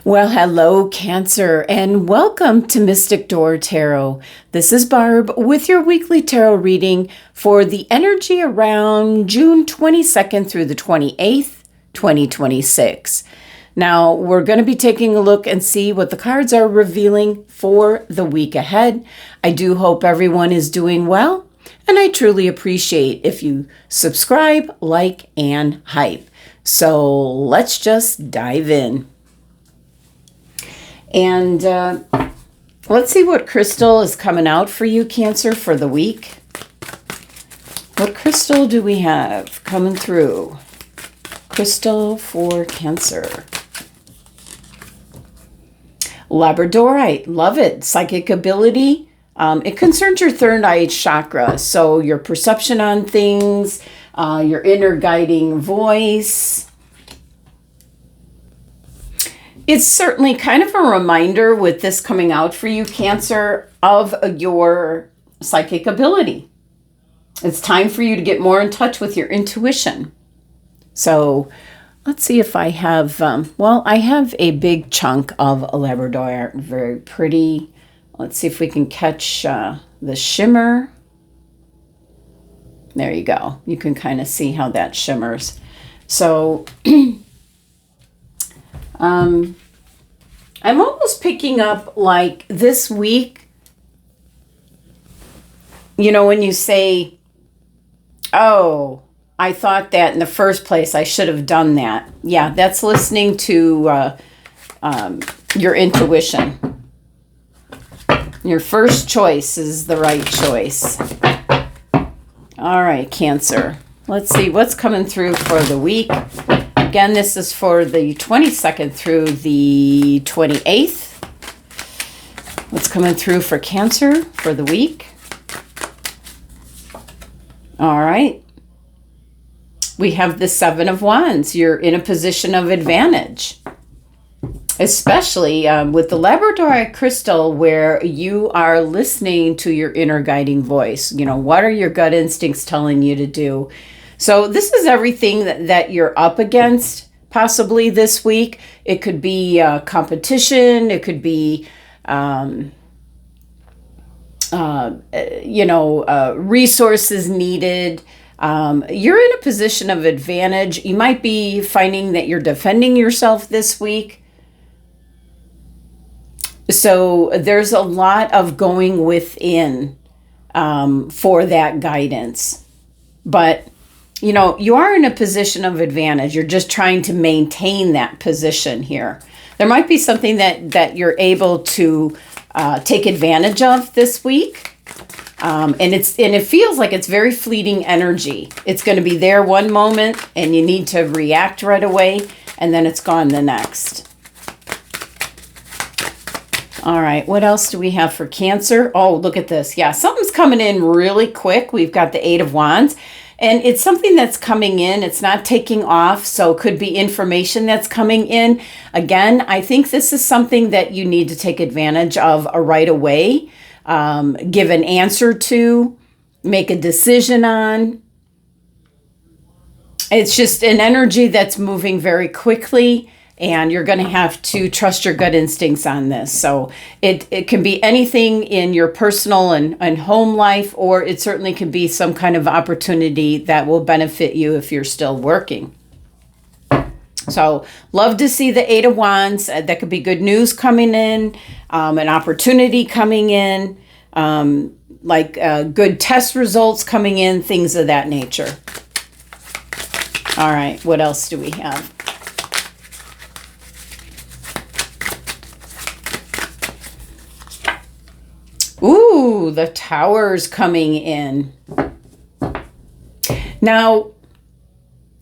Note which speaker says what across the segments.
Speaker 1: Well, hello, Cancer, and welcome to Mystic Door Tarot. This is Barb with your weekly tarot reading for the energy around June 22nd through the 28th, 2026. Now, we're going to be taking a look and see what the cards are revealing for the week ahead. I do hope everyone is doing well, and I truly appreciate if you subscribe, like, and hype. So let's just dive in. And let's see what crystal is coming out for you, Cancer, for the week. What crystal do we have coming through? Crystal for Cancer. Labradorite, love it. Psychic ability. It concerns your third eye chakra. So your perception on things, your inner guiding voice. It's certainly kind of a reminder with this coming out for you, Cancer, of your psychic ability. It's time for you to get more in touch with your intuition. So let's see if I have, I have a big chunk of a Labradorite, very pretty. Let's see if we can catch the shimmer. There you go. You can kind of see how that shimmers. So I'm almost picking up like this week, when you say, oh, I thought that in the first place, I should have done that. Yeah, that's listening to your intuition. Your first choice is the right choice. All right, Cancer. Let's see what's coming through for the week. Again, this is for the 22nd through the 28th. What's coming through for Cancer for the week? All right. We have the Seven of Wands. You're in a position of advantage, especially with the Labradorite crystal, where you are listening to your inner guiding voice. What are your gut instincts telling you to do? So this is everything that you're up against possibly this week. It could be competition. It could be, resources needed. You're in a position of advantage. You might be finding that you're defending yourself this week. So there's a lot of going within for that guidance. But you are in a position of advantage. You're just trying to maintain that position here. There might be something that you're able to take advantage of this week. And it feels like it's very fleeting energy. It's going to be there one moment and you need to react right away, and then it's gone the next. All right, what else do we have for Cancer? Oh, look at this. Yeah, something's coming in really quick. We've got the Eight of Wands. And it's something that's coming in. It's not taking off, so it could be information that's coming in. Again, I think this is something that you need to take advantage of right away, give an answer to, make a decision on. It's just an energy that's moving very quickly, and you're going to have to trust your gut instincts on this. So it can be anything in your personal and home life, or it certainly can be some kind of opportunity that will benefit you if you're still working. So love to see the Eight of Wands. That could be good news coming in, an opportunity coming in, good test results coming in, things of that nature. All right, what else do we have? Ooh, the Tower's coming in. Now,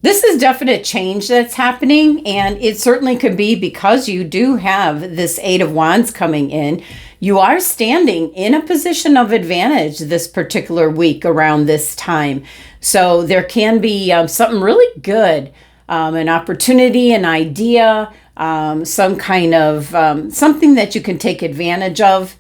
Speaker 1: this is definite change that's happening, and it certainly could be because you do have this Eight of Wands coming in. You are standing in a position of advantage this particular week around this time. So there can be something really good, an opportunity, an idea, some kind of something that you can take advantage of.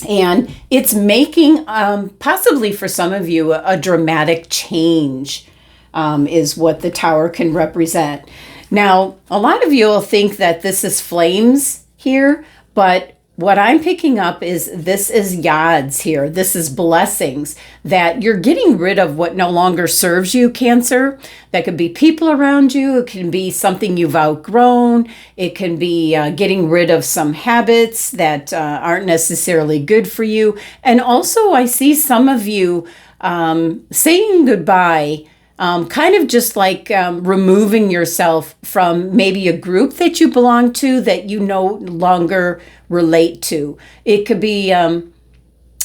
Speaker 1: And it's making, possibly for some of you, a dramatic change is what the Tower can represent. Now, a lot of you will think that this is flames here, but what I'm picking up is this is yads here. This is blessings that you're getting rid of what no longer serves you, Cancer. That could be people around you. It can be something you've outgrown. It can be getting rid of some habits that aren't necessarily good for you. And also I see some of you saying goodbye, kind of just like removing yourself from maybe a group that you belong to that you no longer relate to. It could be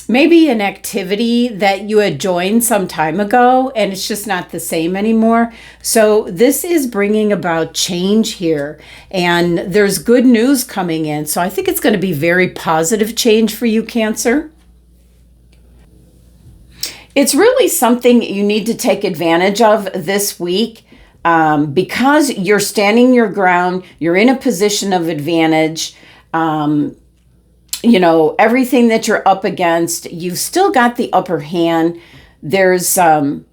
Speaker 1: maybe an activity that you had joined some time ago and it's just not the same anymore. So this is bringing about change here, and there's good news coming in. So I think it's going to be very positive change for you, Cancer. It's really something you need to take advantage of this week because you're standing your ground. You're in a position of advantage. You know, everything that you're up against, you've still got the upper hand. There's, you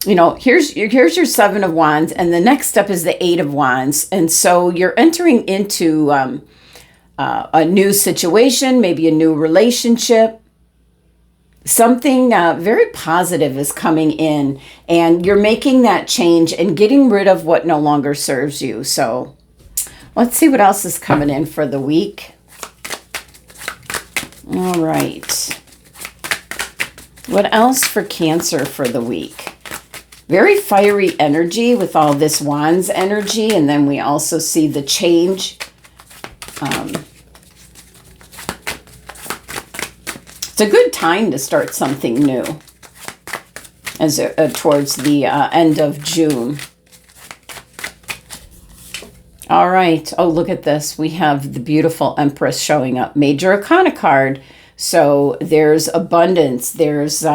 Speaker 1: know, here's your Seven of Wands, and the next step is the Eight of Wands. And so you're entering into a new situation, maybe a new relationship. Something very positive is coming in, and you're making that change and getting rid of what no longer serves you. So let's see what else is coming in for the week. All right. What else for Cancer for the week? Very fiery energy with all this Wands energy, and then we also see the change. It's a good time to start something new as towards the end of June. All right. Oh, look at this. We have the beautiful Empress showing up. Major Arcana card. So there's abundance. There's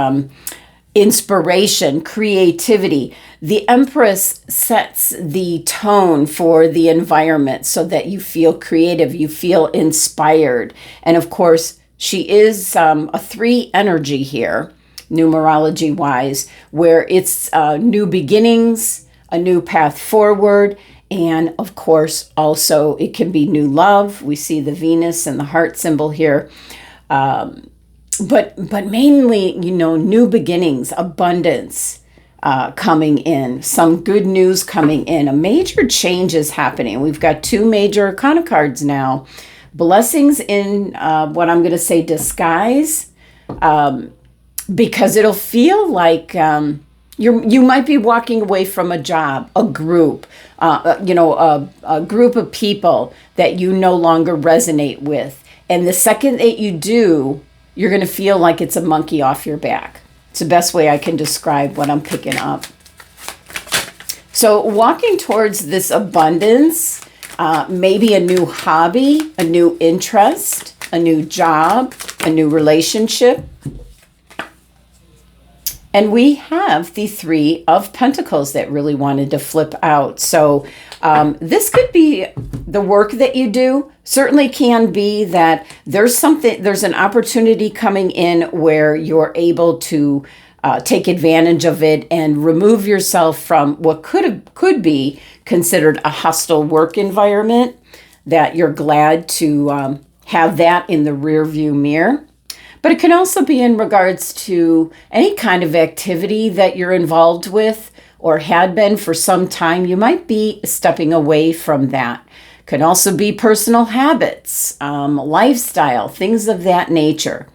Speaker 1: inspiration, creativity. The Empress sets the tone for the environment so that you feel creative, you feel inspired. And of course, she is a 3 energy here, numerology wise, where it's new beginnings, a new path forward. And of course, also it can be new love. We see the Venus and the heart symbol here. But mainly, you know, new beginnings, abundance coming in, some good news coming in. A major change is happening. We've got 2 major Arcana cards now. Blessings in what I'm going to say disguise, because it'll feel like you might be walking away from a job, a group, you know, a group of people that you no longer resonate with. And the second that you do, you're going to feel like it's a monkey off your back. It's the best way I can describe what I'm picking up. So walking towards this abundance, maybe a new hobby, a new interest, a new job, a new relationship. And we have the 3 of Pentacles that really wanted to flip out. So this could be the work that you do. Certainly can be that there's an opportunity coming in where you're able to take advantage of it and remove yourself from what could be considered a hostile work environment, that you're glad to have that in the rear view mirror. But it can also be in regards to any kind of activity that you're involved with or had been for some time. You might be stepping away from that. Can also be personal habits, lifestyle, things of that nature.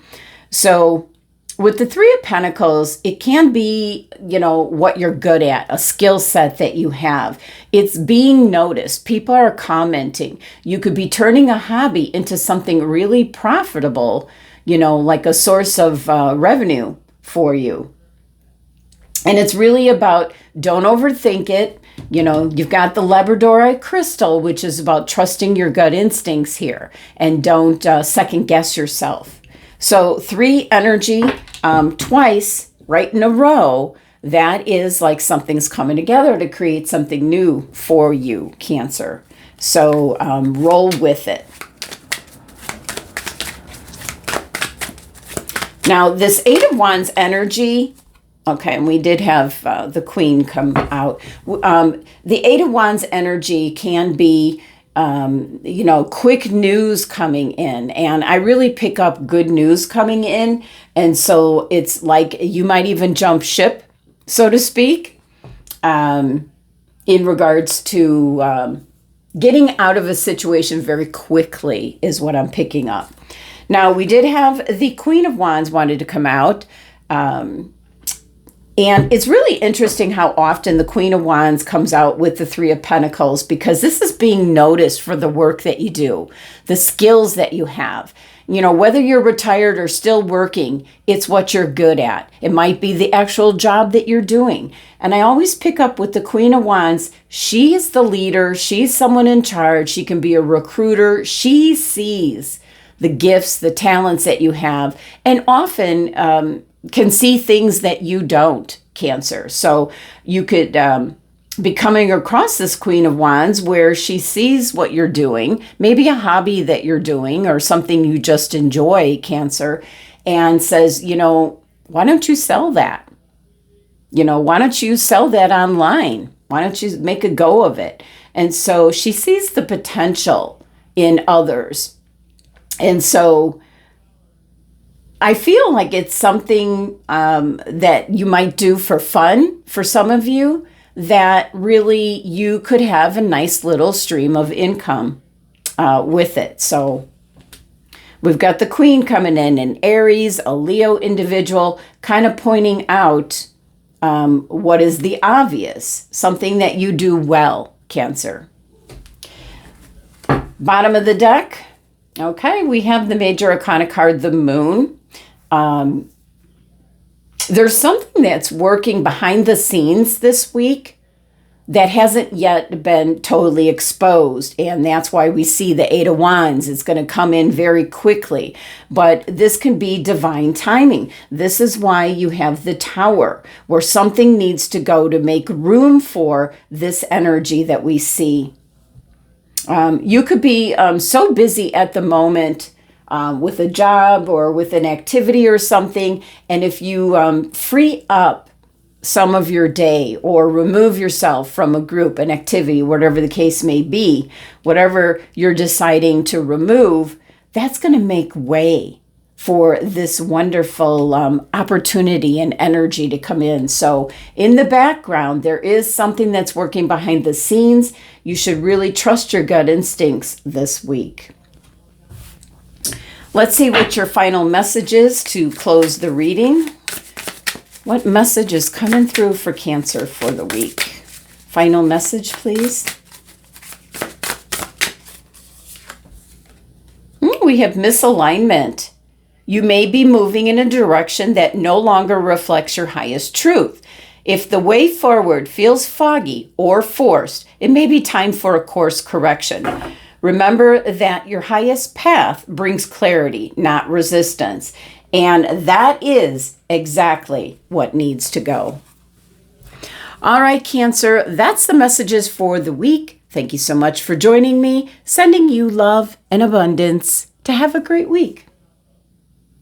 Speaker 1: So with the 3 of Pentacles, it can be, you know, what you're good at, a skill set that you have. It's being noticed. People are commenting. You could be turning a hobby into something really profitable, you know, like a source of revenue for you. And it's really about, don't overthink it. You know, you've got the Labradorite crystal, which is about trusting your gut instincts here, and don't second guess yourself. So 3 energy twice right in a row, that is like something's coming together to create something new for you, Cancer. So roll with it. Now, this 8 of Wands energy, Okay, and we did have the Queen come out. The Eight of Wands energy can be, quick news coming in. And I really pick up good news coming in. And so it's like you might even jump ship, so to speak, in regards to getting out of a situation very quickly is what I'm picking up. Now, we did have the Queen of Wands wanted to come out. And it's really interesting how often the Queen of Wands comes out with the Three of Pentacles, because this is being noticed for the work that you do, the skills that you have. Whether you're retired or still working, it's what you're good at. It might be the actual job that you're doing. And I always pick up with the Queen of Wands, she is the leader. She's someone in charge. She can be a recruiter. She sees the gifts, the talents that you have, and often can see things that you don't, Cancer. So you could be coming across this Queen of Wands where she sees what you're doing, maybe a hobby that you're doing or something you just enjoy, Cancer, and says, why don't you sell that? Why don't you sell that online? Why don't you make a go of it? And so she sees the potential in others. And so I feel like it's something that you might do for fun for some of you, that really you could have a nice little stream of income with it. So we've got the Queen coming in, an Aries, a Leo individual, kind of pointing out what is the obvious, something that you do well, Cancer. Bottom of the deck. Okay, we have the Major Arcana card, the Moon. There's something that's working behind the scenes this week that hasn't yet been totally exposed. And that's why we see the Eight of Wands. It's going to come in very quickly. But this can be divine timing. This is why you have the Tower, where something needs to go to make room for this energy that we see. You could be so busy at the moment with a job or with an activity or something. And if you free up some of your day or remove yourself from a group, an activity, whatever the case may be, whatever you're deciding to remove, that's going to make way for this wonderful opportunity and energy to come in. So in the background, there is something that's working behind the scenes. You should really trust your gut instincts this week. Let's see what your final message is to close the reading. What message is coming through for Cancer for the week? Final message, please. We have misalignment. You may be moving in a direction that no longer reflects your highest truth. If the way forward feels foggy or forced, it may be time for a course correction. Remember that your highest path brings clarity, not resistance. And that is exactly what needs to go. All right, Cancer, that's the messages for the week. Thank you so much for joining me. Sending you love and abundance. To have a great week.